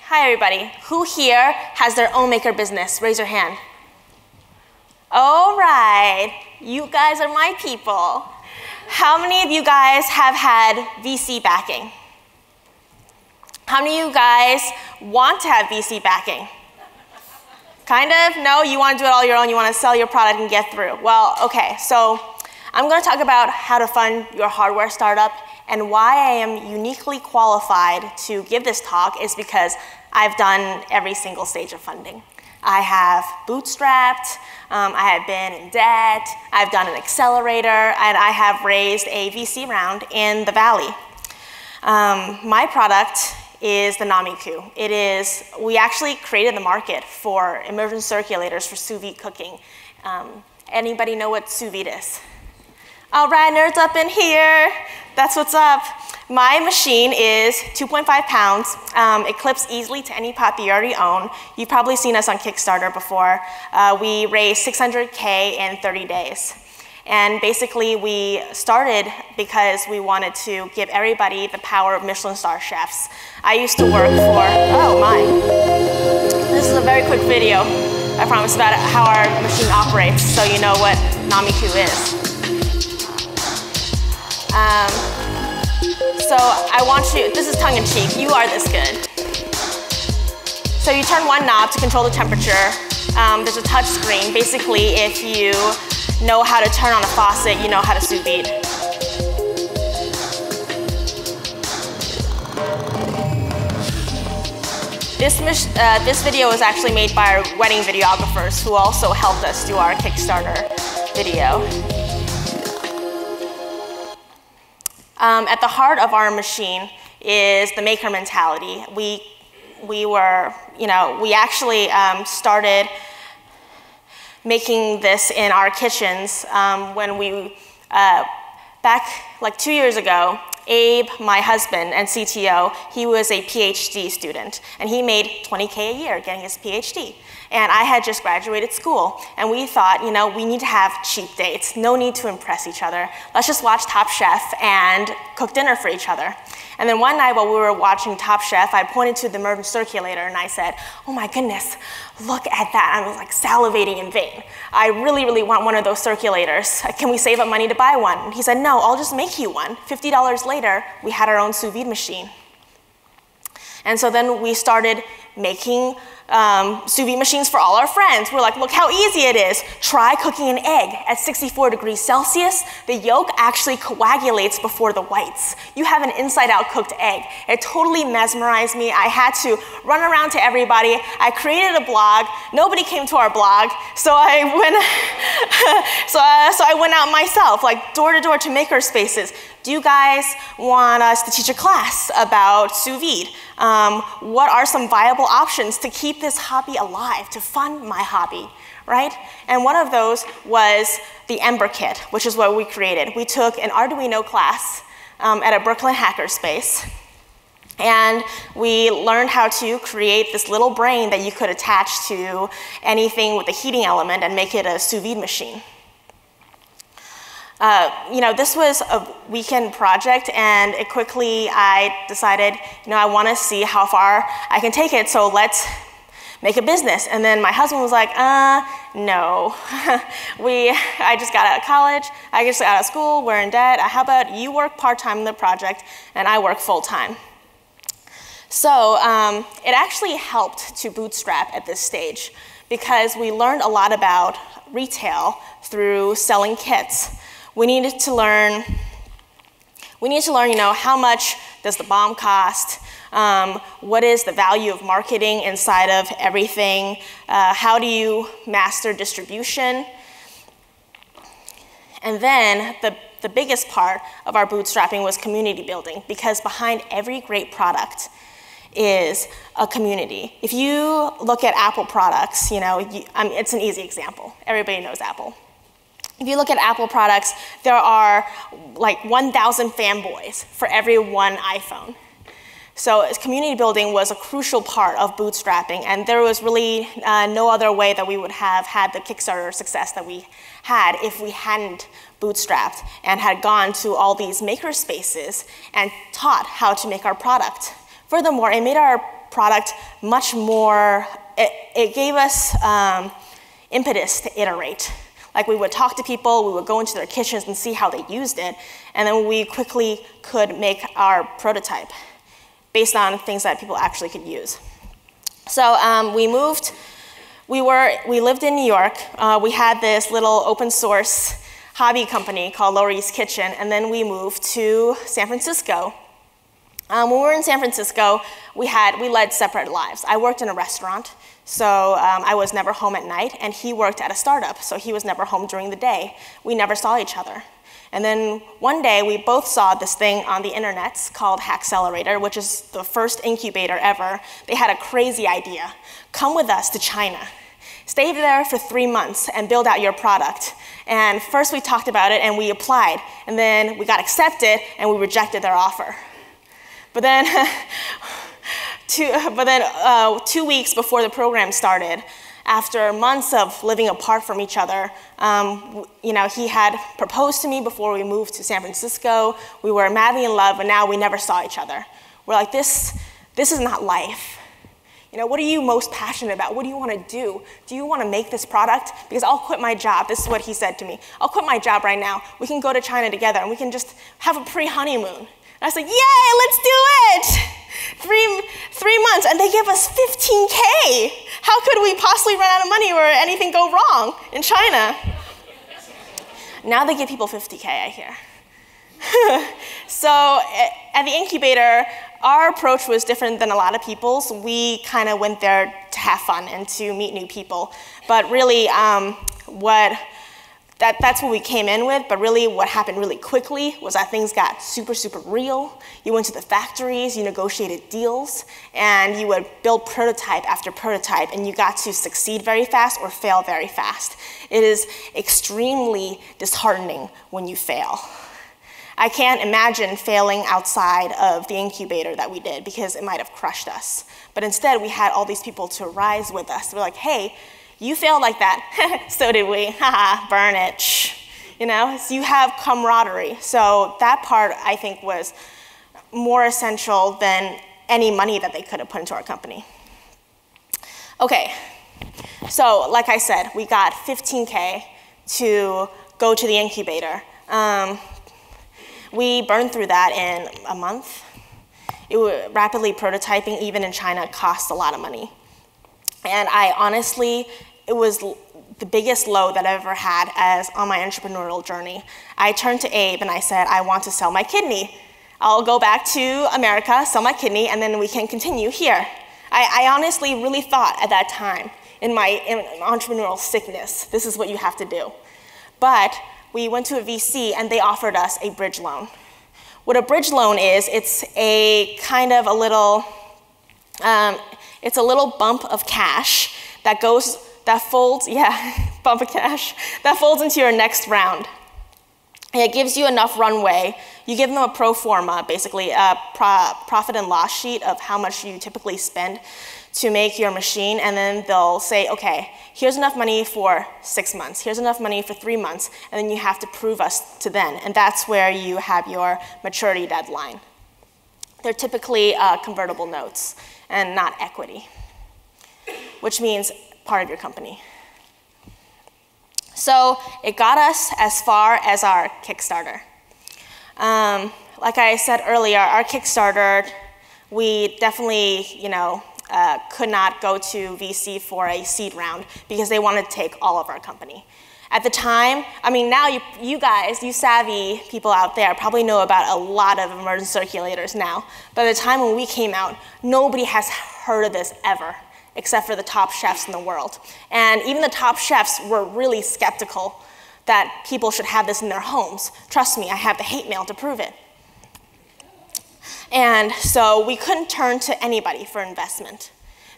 Hi everybody. Who here has their own maker business? Raise your hand. All right, you guys are my people. How many of you guys have had VC backing? How many of you guys want to have VC backing? Kind of? No? You want to do it all your own? You want to sell your product and get through? Well, okay, so I'm going to talk about how to fund your hardware startup, and why I am uniquely qualified to give this talk is because I've done every single stage of funding. I have bootstrapped, I have been in debt, I've done an accelerator, and I have raised a VC round in the Valley. My product is the Nomiku. We actually created the market for immersion circulators for sous vide cooking. Anybody know what sous vide is? All right, nerds up in here. That's what's up. My machine is 2.5 pounds. It clips easily to any pot that you already own. You've probably seen us on Kickstarter before. We raised $600K in 30 days. And basically, we started because we wanted to give everybody the power of Michelin star chefs. I used to work for, oh my. This is a very quick video, I promise, about how our machine operates, so you know what Nomiku is. So I want you, this is tongue in cheek, you are this good. So you turn one knob to control the temperature. There's a touch screen. Basically, if you know how to turn on a faucet, you know how to sous vide. This video was actually made by our wedding videographers who also helped us do our Kickstarter video. At the heart of our machine is the maker mentality. We actually started making this in our kitchens when back like 2 years ago, Abe, my husband and CTO, he was a PhD student, and he made $20K a year getting his PhD. And I had just graduated school, and we thought, we need to have cheap dates. No need to impress each other. Let's just watch Top Chef and cook dinner for each other. And then one night while we were watching Top Chef, I pointed to the immersion circulator and I said, oh my goodness, look at that. I was like salivating in vain. I really, really want one of those circulators. Can we save up money to buy one? And he said, no, I'll just make you one. $50 later, we had our own sous vide machine. And so then we started making sous vide machines for all our friends. We're like, look how easy it is. Try cooking an egg at 64 degrees Celsius. The yolk actually coagulates before the whites. You have an inside-out cooked egg. It totally mesmerized me. I had to run around to everybody. I created a blog. Nobody came to our blog, so I went out myself, like door to door to maker spaces. Do you guys want us to teach a class about sous vide? What are some viable options to keep this hobby alive, to fund my hobby, right? And one of those was the Ember Kit, which is what we created. We took an Arduino class at a Brooklyn hackerspace, and we learned how to create this little brain that you could attach to anything with a heating element and make it a sous vide machine. This was a weekend project, and I decided, I want to see how far I can take it, so let's make a business. And then my husband was like, no. I just got out of college, I just got out of school, we're in debt. How about you work part-time in the project, and I work full-time? So it actually helped to bootstrap at this stage, because we learned a lot about retail through selling kits. We needed to learn, how much does the BOM cost? What is the value of marketing inside of everything? How do you master distribution? And then the biggest part of our bootstrapping was community building, because behind every great product is a community. If you look at Apple products, it's an easy example. Everybody knows Apple. If you look at Apple products, there are like 1,000 fanboys for every one iPhone. So community building was a crucial part of bootstrapping, and there was really no other way that we would have had the Kickstarter success that we had if we hadn't bootstrapped and had gone to all these maker spaces and taught how to make our product. Furthermore, it made our product much more, it gave us impetus to iterate. Like we would talk to people, we would go into their kitchens and see how they used it, and then we quickly could make our prototype based on things that people actually could use. So we moved, we lived in New York. We had this little open source hobby company called Lower East Kitchen, and then we moved to San Francisco. When we were in San Francisco, we led separate lives. I worked in a restaurant, so I was never home at night, and he worked at a startup, so he was never home during the day. We never saw each other. And then one day, we both saw this thing on the internet called Hackcelerator, which is the first incubator ever. They had a crazy idea. Come with us to China. Stay there for 3 months and build out your product. And first we talked about it and we applied, and then we got accepted and we rejected their offer. But then, 2 weeks before the program started, after months of living apart from each other, he had proposed to me before we moved to San Francisco. We were madly in love, and now we never saw each other. We're like, this is not life. What are you most passionate about? What do you want to do? Do you want to make this product? Because I'll quit my job. This is what he said to me. I'll quit my job right now. We can go to China together, and we can just have a pre-honeymoon. And I said, yay, let's do it! 3 months, and they give us 15K. How could we possibly run out of money or anything go wrong in China? Now they give people 50K, I hear. So at the incubator, our approach was different than a lot of people's. We kind of went there to have fun and to meet new people. But really, that's what we came in with, but really what happened really quickly was that things got super, super real. You went to the factories, you negotiated deals, and you would build prototype after prototype, and you got to succeed very fast or fail very fast. It is extremely disheartening when you fail. I can't imagine failing outside of the incubator that we did because it might have crushed us. But instead, we had all these people to rise with us. We're like, hey, you failed like that. So did we. Haha, burn it. So you have camaraderie. So that part, I think, was more essential than any money that they could have put into our company. Okay, so like I said, we got 15K to go to the incubator. We burned through that in a month. Rapidly prototyping, even in China, costs a lot of money. And I honestly, it was the biggest low that I've ever had as on my entrepreneurial journey. I turned to Abe and I said, I want to sell my kidney. I'll go back to America, sell my kidney, and then we can continue here. I honestly really thought at that time, in my entrepreneurial sickness, this is what you have to do. But we went to a VC and they offered us a bridge loan. What a bridge loan is, it's a kind of a little, it's a little bump of cash that folds into your next round. And it gives you enough runway. You give them a pro forma, basically a profit and loss sheet of how much you typically spend to make your machine, and then they'll say, okay, here's enough money for 6 months, here's enough money for 3 months, and then you have to prove us to then, and that's where you have your maturity deadline. They're typically convertible notes and not equity, which means part of your company. So it got us as far as our Kickstarter. Like I said earlier, our Kickstarter, we definitely, could not go to VC for a seed round because they wanted to take all of our company. At the time, now you guys, you savvy people out there probably know about a lot of immersion circulators now. But at the time when we came out, nobody has heard of this ever, except for the top chefs in the world. And even the top chefs were really skeptical that people should have this in their homes. Trust me, I have the hate mail to prove it. And so we couldn't turn to anybody for investment.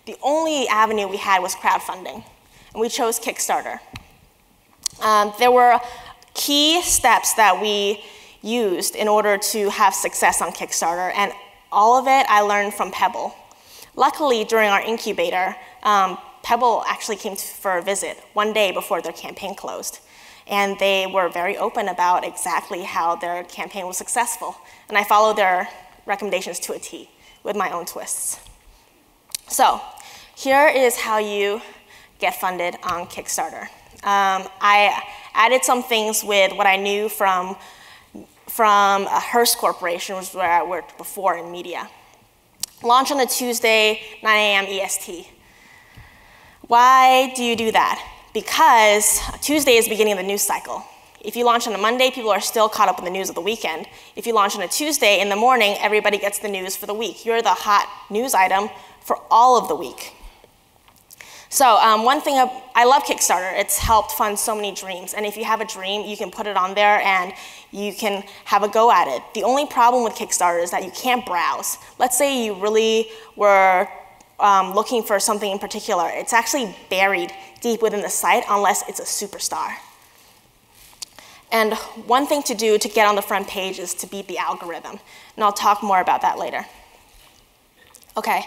The only avenue we had was crowdfunding, and we chose Kickstarter. There were key steps that we used in order to have success on Kickstarter, and all of it I learned from Pebble. Luckily, during our incubator, Pebble actually came for a visit one day before their campaign closed. And they were very open about exactly how their campaign was successful. And I followed their recommendations to a T with my own twists. So here is how you get funded on Kickstarter. I added some things with what I knew from Hearst Corporation, which is where I worked before in media. Launch on a Tuesday, 9 a.m. EST. Why do you do that? Because Tuesday is the beginning of the news cycle. If you launch on a Monday, people are still caught up in the news of the weekend. If you launch on a Tuesday in the morning, everybody gets the news for the week. You're the hot news item for all of the week. So one thing, I love Kickstarter. It's helped fund so many dreams. And if you have a dream, you can put it on there and you can have a go at it. The only problem with Kickstarter is that you can't browse. Let's say you really were looking for something in particular. It's actually buried deep within the site unless it's a superstar. And one thing to do to get on the front page is to beat the algorithm. And I'll talk more about that later. Okay,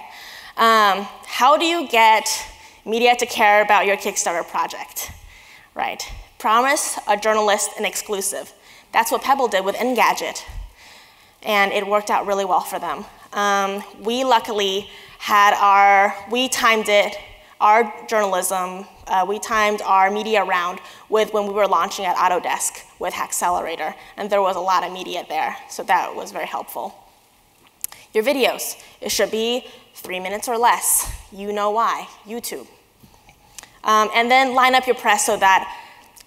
how do you get media to care about your Kickstarter project? Right, promise a journalist an exclusive. That's what Pebble did with Engadget. And it worked out really well for them. We luckily had we timed our journalism, we timed our media round with when we were launching at Autodesk with Hackcelerator, and there was a lot of media there, so that was very helpful. Your videos, it should be 3 minutes or less. You know why, YouTube. And then line up your press so that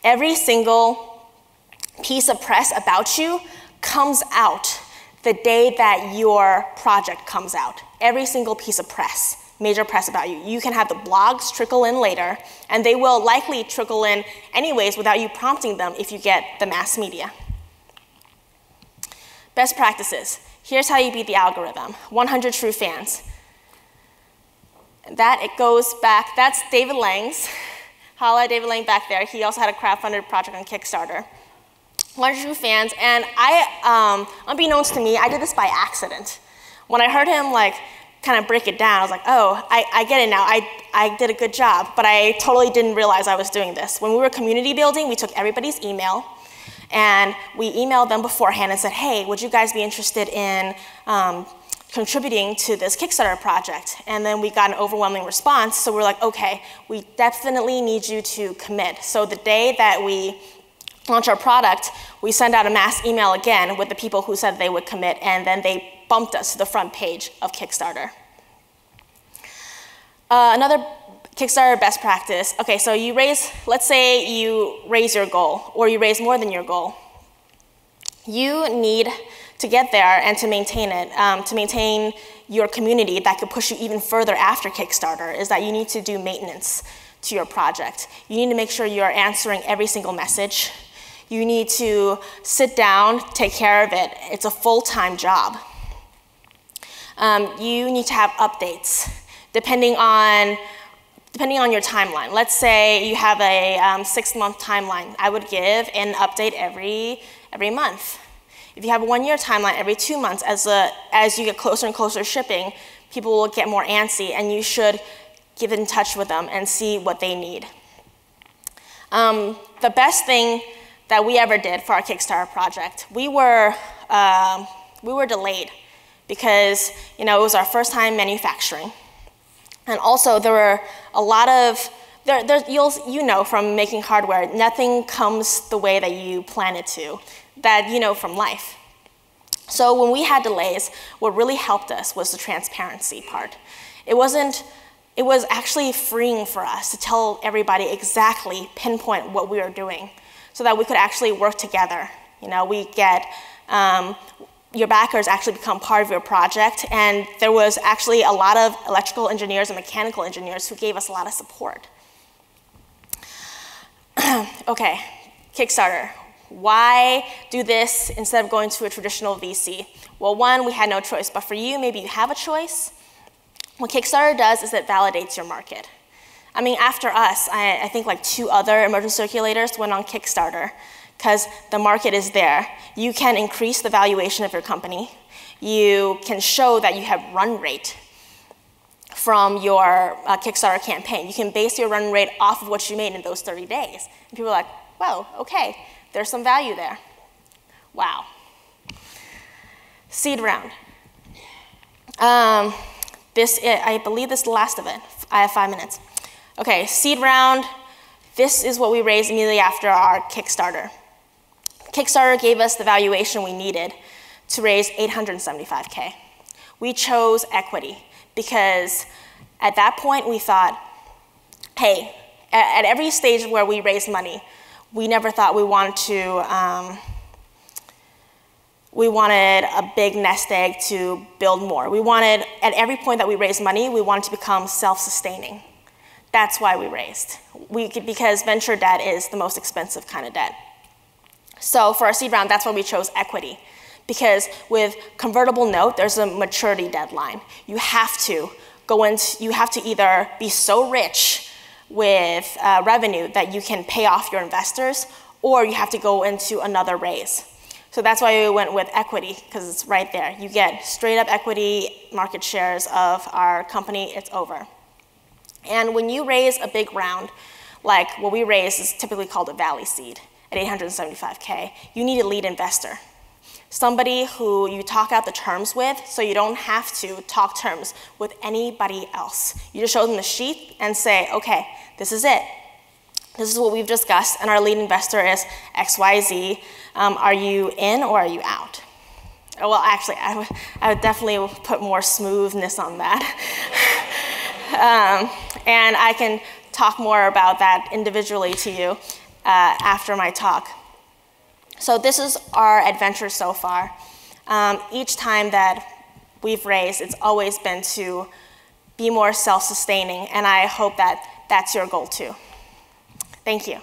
every single piece of press about you comes out the day that your project comes out. Every single piece of press, major press about you. You can have the blogs trickle in later, and they will likely trickle in anyways without you prompting them if you get the mass media. Best practices. Here's how you beat the algorithm. 100 true fans. That it goes back, that's David Lang's. Holla at David Lang back there. He also had a crowdfunded project on Kickstarter. 100 true fans, and unbeknownst to me, I did this by accident. When I heard him kind of break it down, I was like, oh, I get it now. I did a good job, but I totally didn't realize I was doing this. When we were community building, we took everybody's email, and we emailed them beforehand and said, hey, would you guys be interested in contributing to this Kickstarter project? And then we got an overwhelming response, so we're like, okay, we definitely need you to commit. So the day that we launch our product, we send out a mass email again with the people who said they would commit, and then they bumped us to the front page of Kickstarter. Another Kickstarter best practice. Okay, so let's say you raise your goal, or you raise more than your goal. You need to get there and to maintain it, to maintain your community that could push you even further after Kickstarter, is that you need to do maintenance to your project. You need to make sure you're answering every single message. You need to sit down, take care of it. It's a full-time job. You need to have updates depending on your timeline. Let's say you have a 6-month timeline. I would give an update every month. If you have a 1-year timeline, every 2 months, as you get closer and closer to shipping, people will get more antsy, and you should get in touch with them and see what they need. The best thing that we ever did for our Kickstarter project, we were delayed because it was our first time manufacturing. And also there were a lot of, you know from making hardware, nothing comes the way that you plan it to, that you know from life. So when we had delays, what really helped us was the transparency part. It was actually freeing for us to tell everybody exactly, pinpoint what we were doing, so that we could actually work together. We get, your backers actually become part of your project, and there was actually a lot of electrical engineers and mechanical engineers who gave us a lot of support. Okay, Kickstarter. Why do this instead of going to a traditional VC? Well, one, we had no choice, but for you, maybe you have a choice. What Kickstarter does is it validates your market. I mean, after us, I think 2 other emergent circulators went on Kickstarter because the market is there. You can increase the valuation of your company. You can show that you have run rate from your Kickstarter campaign. You can base your run rate off of what you made in those 30 days. And people are like, whoa, okay, there's some value there. Wow. Seed round. I believe this is the last of it. I have 5 minutes. Okay, seed round. This is what we raised immediately after our Kickstarter. Kickstarter gave us the valuation we needed to raise $875K. We chose equity because at that point we thought, hey, at every stage where we raised money, we never thought we wanted to, we wanted a big nest egg to build more. We wanted, at every point that we raised money, we wanted to become self-sustaining. That's why we raised. Because venture debt is the most expensive kind of debt. So for our seed round, that's why we chose equity. Because with convertible note, there's a maturity deadline. You have to either be so rich with revenue that you can pay off your investors, or you have to go into another raise. So that's why we went with equity, because it's right there. You get straight up equity market shares of our company, it's over. And when you raise a big round, like what we raised is typically called a valley seed at $875K, you need a lead investor. Somebody who you talk out the terms with, so you don't have to talk terms with anybody else. You just show them the sheet and say, okay, this is it. This is what we've discussed, and our lead investor is XYZ. Are you in or are you out? Well, actually, I would definitely put more smoothness on that. And I can talk more about that individually to you after my talk. So this is our adventure so far. Each time that we've raised, it's always been to be more self-sustaining, and I hope that that's your goal too. Thank you.